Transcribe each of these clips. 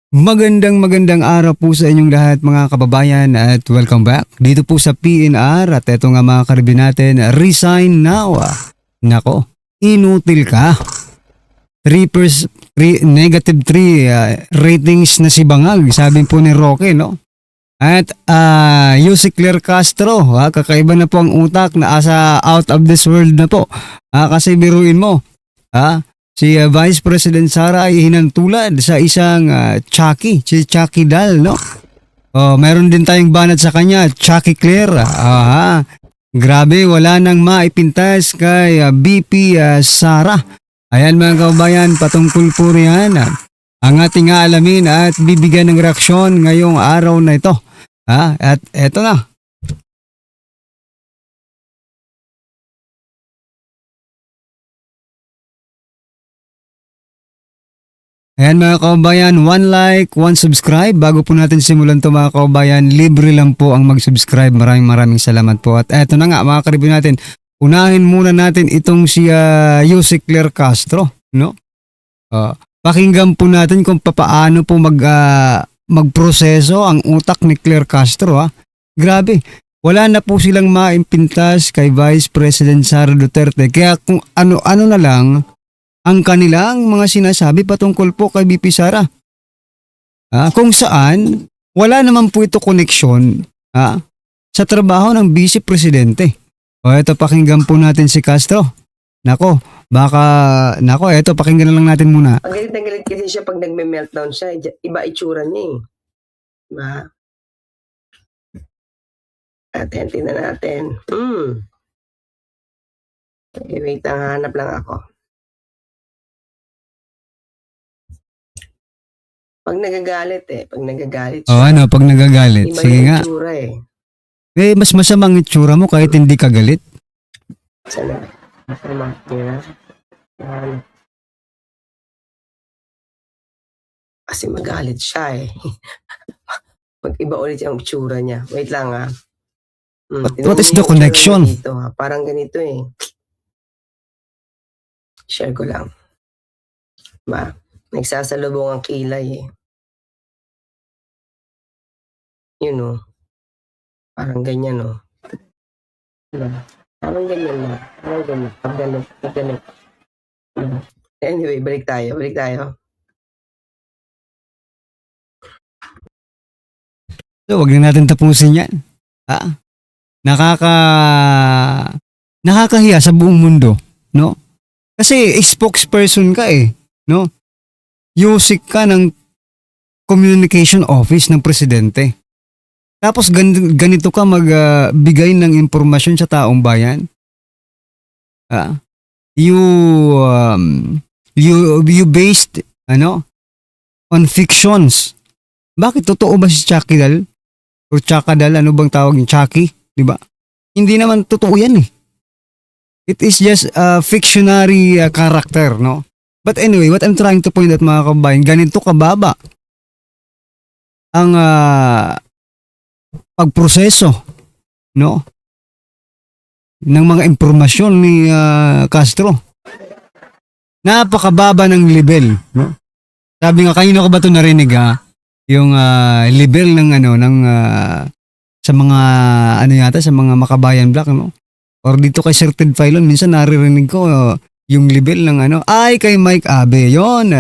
Magandang araw po sa inyong lahat mga kababayan at welcome back dito po sa PNR at eto nga mga karibin natin, resign now. Nako, inutil ka. 3 ratings na si Bangag, sabi po ni Roque, no? At Yusek Claire Castro, kakaiba na po ang utak na asa out of this world na po. Kasi biruin mo, si Vice President Sara ay hinantulad sa isang Chucky, si Chucky Dal, no? Meron din tayong banat sa kanya, Chucky Claire. Grabe, wala nang maipintas kay BP Sara. Ayan mga kababayan, patungkol po riyan ang ating aalamin at bibigyan ng reaksyon ngayong araw na ito. At eto na. Ayan mga kababayan, 1 like, 1 subscribe. Bago po natin simulan to mga kababayan, libre lang po ang mag-subscribe. Maraming salamat po. At eto na nga mga karibin natin, unahin muna natin itong si Yusek Claire Castro, no? Pakinggan po natin kung paano po magproseso ang utak ni Claire Castro. Grabe, wala na po silang maimpintas kay Vice President Sara Duterte. Kaya kung ano-ano na lang ang kanilang mga sinasabi patungkol po kay BP Sara. Kung saan, wala naman po ito koneksyon sa trabaho ng Vice Presidente. Ito pakinggan po natin si Castro. Nako, ito pakinggan na lang natin muna. Ang galit na galit kasi siya pag nagme-meltdown siya. Iba itsura niya eh. Diba? Tingnan natin. Okay, wait, hanap lang ako. Pag nagagalit siya. Pag nagagalit. Iba Sige yung nga. itsura eh. Mas masamang itsura mo kahit hindi ka galit. Sana. Masama. Yeah. Kasi magalit siya eh. Mag-iba ulit yung itsura niya. Wait lang What is the connection? Dito, parang ganito eh. Share ko lang. Nagsasalubong ang kilay eh. Yun o. Parang ganyan o. Parang ganyan na. Parang ganyan. Paggalit. Anyway, balik tayo. So, wag na natin tapusin yan. Nakakahiya sa buong mundo, no? Kasi spokesperson ka eh, no? Yusek ka ng communication office ng presidente. Tapos ganito ka magbigay ng impormasyon sa taong bayan. You based on fictions. Bakit totoo ba si Chucky Dal? O Chakadal, ano bang tawag yung Chucky? Di ba? Hindi naman totoo yan eh. It is just a fictionary character, no? But anyway, what I'm trying to point out mga kabayan, ganito kababa ang pagproseso, no? Ng mga impormasyon ni Castro. Napakababa ng level, no? Sabi nga, kanino ko ba ito narinig yung level ng sa mga sa mga Makabayan Black, no? Or dito kay Certified Filon, minsan naririnig ko yung level ng kay Mike Abe. Yon.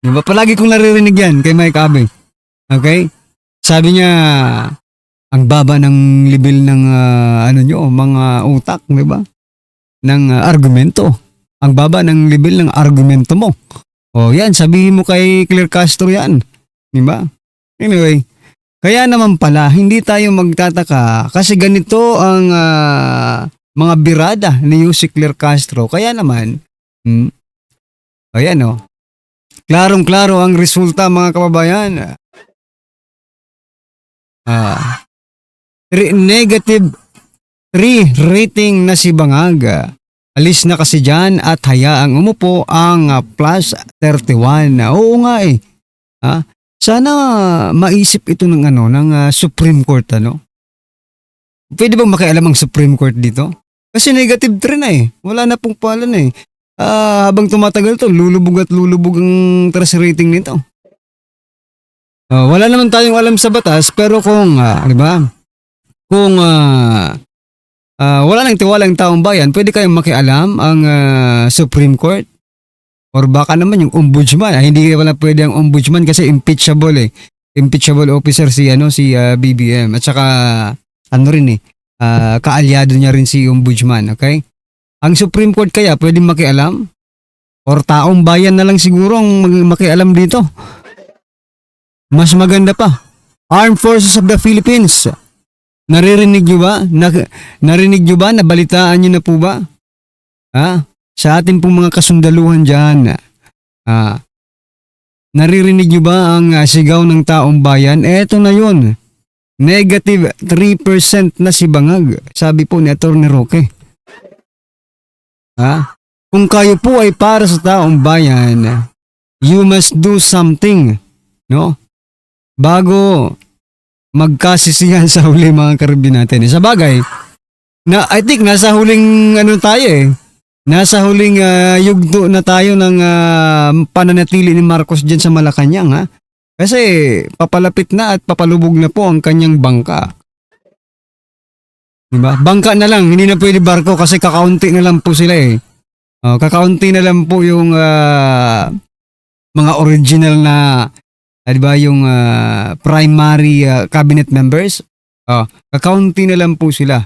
Diba? Palagi kong naririnig yan kay Mike Abe. Okay? Sabi niya, ang baba ng level ng mga utak, di ba? Ng argumento. Ang baba ng level ng argumento mo. Yan, sabihin mo kay Claire Castro yan. Di ba? Anyway, kaya naman pala, hindi tayo magtataka kasi ganito ang mga birada ni Yusek Claire Castro. Kaya naman, ayan klarong-klaro ang resulta mga kababayan. Negative 3 rating na si Bangag. Alis na kasi dyan at hayaang umupo ang plus 31. Oo nga eh. Sana maisip ito ng Supreme Court, Pwede bang makialam ang Supreme Court dito? Kasi negative 3 na eh. Wala na pong palan eh. Habang tumatagal to, lulubog at lulubog ang trust rating nito. Wala naman tayong alam sa batas, pero kung, di ba? Kung wala nang tiwala ang taong bayan, pwede kayong makialam ang Supreme Court or baka naman yung ombudsman. Hindi wala pwede ang ombudsman kasi impeachable eh. Impeachable officer si BBM at saka ano rin eh, kaalyado niya rin si ombudsman, okay? Ang Supreme Court kaya pwedeng makialam or taong bayan na lang siguro ang makialam dito. Mas maganda pa. Armed Forces of the Philippines. Naririnig nyo ba? Narinig nyo ba? Nabalitaan nyo na po ba? Sa ating pong mga kasundaluhan dyan. Naririnig nyo ba ang sigaw ng taong bayan? Eto na yun. Negative 3% na si Bangag. Sabi po ni Atty. Roque. Kung kayo po ay para sa taong bayan, you must do something. No? Bago magkasisihan sa huli mga karabin natin. Sa bagay, I think nasa huling tayo eh. Nasa huling yugto na tayo ng pananatili ni Marcos dyan sa Malacanang Kasi papalapit na at papalubog na po ang kanyang bangka. Diba? Bangka na lang, hindi na pwede barko kasi kakaunti na lang po sila eh. Kakaunti na lang po yung mga original na diba, yung primary cabinet members, kakaunti na lang po sila.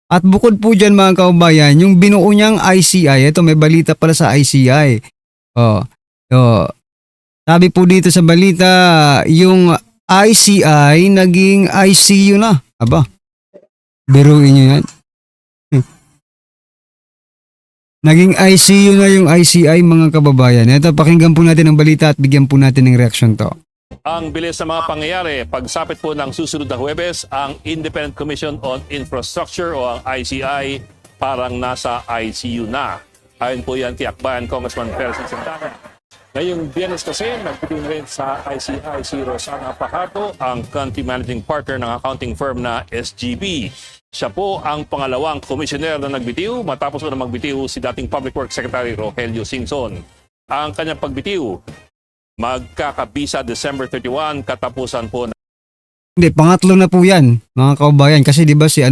At bukod po dyan mga kaubayan, yung binuo niyang ICI, ito may balita pala sa ICI. Sabi po dito sa balita, yung ICI naging ICU na. Aba, biruin nyo yan. Naging ICU na yung ICI mga kababayan. Ito, pakinggan po natin ang balita at bigyan po natin ng reaction to. Ang bilis ng mga pangyayari, pagsapit po ng susunod na Huwebes, ang Independent Commission on Infrastructure o ang ICI parang nasa ICU na. Ayon po yan kay Akbayan Congressman Percy Santana. Ngayong Biyernes kasi, nagpitin rin sa ICI si Rosana Fajardo, ang country managing partner ng accounting firm na SGB. Siya po ang pangalawang commissioner na nagbitiw matapos na magbitiw si dating Public Works Secretary Rogelio Singson. Ang kanyang pagbitiw, magkakabisa December 31, katapusan po na. Hindi, pangatlo na po yan, mga kaubayan. Kasi di ba si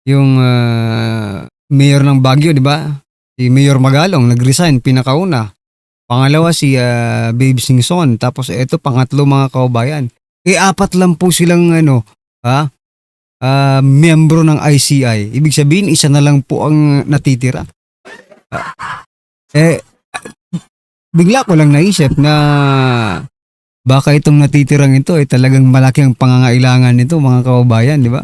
yung mayor ng Baguio, di ba? Si Mayor Magalong, nag-resign, pinakauna. Pangalawa si Babe Singson. Tapos ito, pangatlo mga kaubayan. Apat lang po silang miyembro ng ICI. Ibig sabihin, isa na lang po ang natitira. Bigla ko lang naisip na baka itong natitirang ito ay talagang malaki ang pangangailangan nito mga kaubayan, di ba?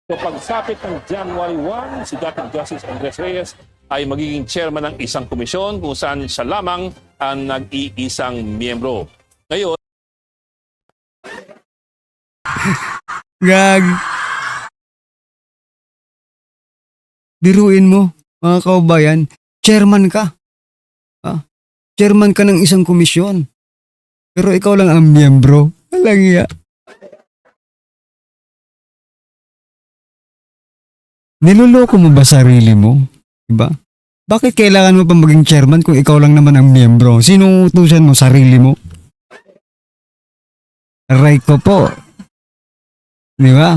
So pagsapit ng January 1, si dating Justice Andres Reyes ay magiging chairman ng isang komisyon kung saan siya lamang ang nag-iisang miyembro. Ngayon, Gag. Biruin mo, mga kaubayan, chairman ka. Chairman ka ng isang komisyon. Pero ikaw lang ang miyembro. Walang iya. Niloloko mo ba sarili mo? Diba? Bakit kailangan mo pa maging chairman kung ikaw lang naman ang miyembro? Sinong utusan mo? Sarili mo? Aray ko po. Diba?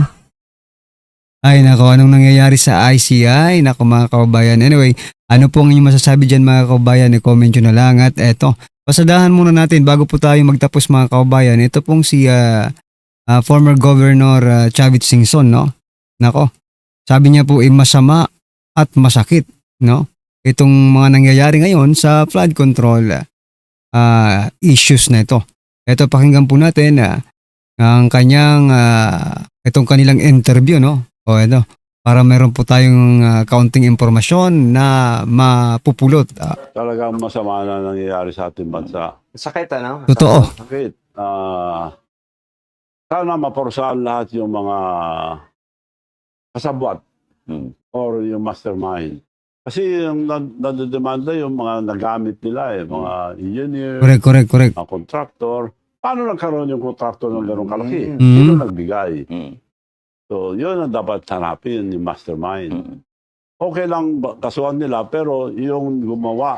Ay nako, anong nangyayari sa ICI? Nako mga kaubayan. Anyway, ano po ang inyong masasabi dyan mga kaubayan? I-comment nyo na lang. At eto, pasadahan muna natin bago po tayo magtapos mga kaubayan. Ito pong si former Governor Chavit Singson, no? Nako, sabi niya po masama at masakit, no? Itong mga nangyayari ngayon sa flood control issues na ito. Ito, pakinggan po natin ang kanyang, itong kanilang interview, no? O ito, para meron po tayong kaunting impormasyon na mapupulot. Talagang masama na nangyayari sa ating bansa. Sakit, ano? Totoo. Sakit. Sana maparusahan lahat yung mga kasabwat or yung mastermind. Kasi yung nadedemanda yung mga nagamit nila mga engineer, Correct. mga contractor. Paano nagkaroon yung contractor ng gano'ng kalaki? Mm. Sino nagbigay? So, yun ang dapat hanapin, yung mastermind. Okay lang kasuhan nila, pero yung gumawa,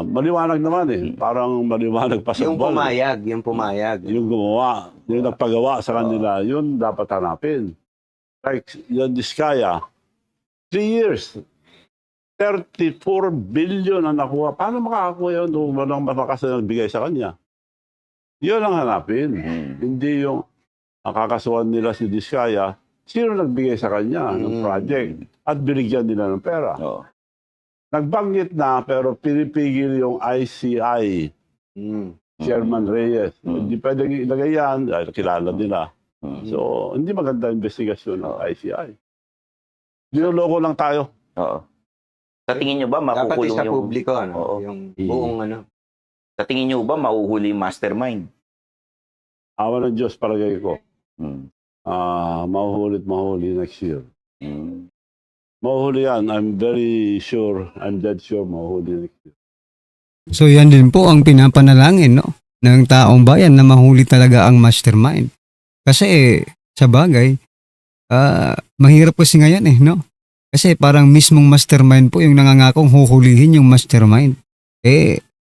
Maliwanag naman eh. Parang maliwanag pa sa Yung buwan. pumayag. Yung gumawa, yung nagpagawa sa kanila, yun dapat hanapin. Like yung Diskaya, 3 years, 34 billion ang nakuha. Paano makakakuha yun kung walang malakas na nagbigay sa kanya? Yun ang hanapin. Hindi yung kakasuhan nila si Diskaya, sino nagbigay sa kanya ng project at binigyan nila ng pera. Oo. Nagbanggit na pero pinipigil yung ICI, Chairman Reyes. Hindi pwedeng ilagay yan, dahil kilala nila. So, hindi maganda investigasyon ng ICI. Niloloko lang tayo. Oo. Sa tingin nyo ba Dapat makukulong sa yung... publiko, ano? Oo. Yung buong ano. Sa tingin nyo ba mahuhuli yung mastermind? Awa ng Diyos, palagay ko. Hmm. Mahuhuli next year. Hmm. Mahuhuli yan. I'm very sure, I'm dead sure mahuhuli next year. So yan din po ang pinapanalangin, no, ng taong bayan na mahuli talaga ang mastermind. Kasi sa bagay, mahirap kasi ngayon eh, no? Kasi parang mismong mastermind po yung nangangakong huhulihin yung mastermind.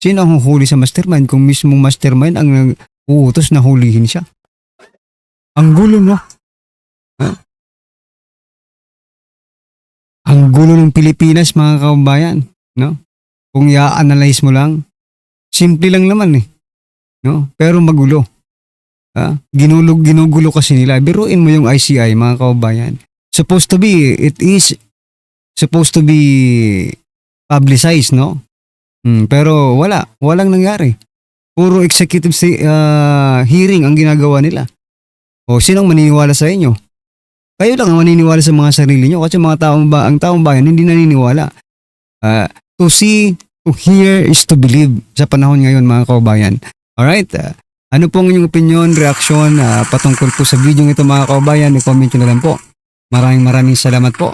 Sino ang huhuli sa mastermind kung mismong mastermind ang uutos na hulihin siya? Ang gulo, no? Ang gulo ng Pilipinas, mga kababayan, no? Kung i-analyze mo lang, simple lang naman eh. No? Pero magulo. Ginugulo kasi nila. Biruin mo yung ICI, mga kababayan. It is supposed to be publicized, no? Pero walang nangyari. Puro executive hearing ang ginagawa nila. O sinong maniniwala sa inyo? Kayo lang ang maniniwala sa mga sarili nyo kasi ang taong bayan hindi naniniwala. To see, to hear is to believe sa panahon ngayon, mga kababayan. Alright? Ano pong inyong opinion, reaksyon patungkol po sa video ito, mga kababayan? I-comment nyo na lang po. Maraming salamat po.